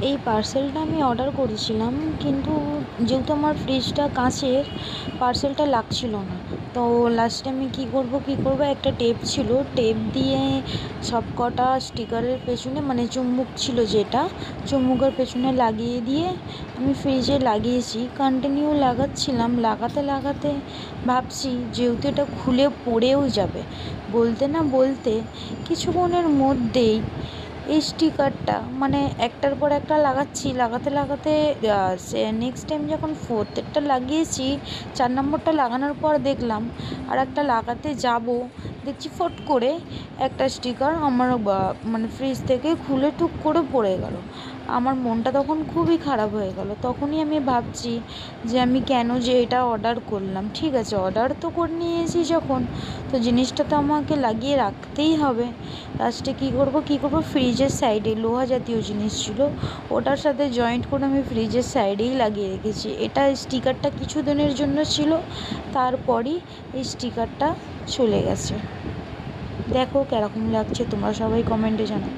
এই পার্সেলটা আমি অর্ডার করেছিলাম, কিন্তু যেহেতু আমার ফ্রিজটা কাঁচের, পার্সেলটা লাগছিল না। তো লাস্টে আমি কী করব, একটা টেপ ছিল, টেপ দিয়ে সব কটা স্টিকারের পেছনে, মানে চুম্বক ছিল যেটা, চুম্বকের পেছনে লাগিয়ে দিয়ে আমি ফ্রিজে লাগিয়েছি। কন্টিনিউ লাগাচ্ছিলাম, লাগাতে লাগাতে ভাবছি যেহেতু এটা খুলে পড়েও যাবে, বলতে না বলতে কিছুক্ষণের মধ্যেই এই স্টিকারটা, মানে একটার পর একটা লাগাচ্ছি, লাগাতে লাগাতে সে নেক্সট টাইম যখন ফোর্থেরটা লাগিয়েছি, 4 নম্বরটা লাগানোর পর দেখলাম আর একটা লাগাতে যাব, দেখছি ফট করে একটা স্টিকার আমার মানে ফ্রিজ থেকে খুলে টুক করে পড়ে গেল। আমার মনটা তখন খুবই খারাপ হয়ে গেল। তখনই আমি ভাবছি যে আমি কেন যে এটা অর্ডার করলাম। ঠিক আছে, অর্ডার তো করে নিয়েছি যখন, তো জিনিসটা তো আমাকে লাগিয়ে রাখতেই হবে। লাস্টে কী করব, ফ্রিজের সাইডে লোহা জাতীয় জিনিস ছিল, ওটার সাথে জয়েন্ট করে আমি ফ্রিজের সাইডেই লাগিয়ে রেখেছি। এটা স্টিকারটা কিছু দিনের জন্য ছিল, তারপরই এই স্টিকারটা চলে গেছে। দেখো কীরকম লাগছে, তোমরা সবাই কমেন্টে জানাও।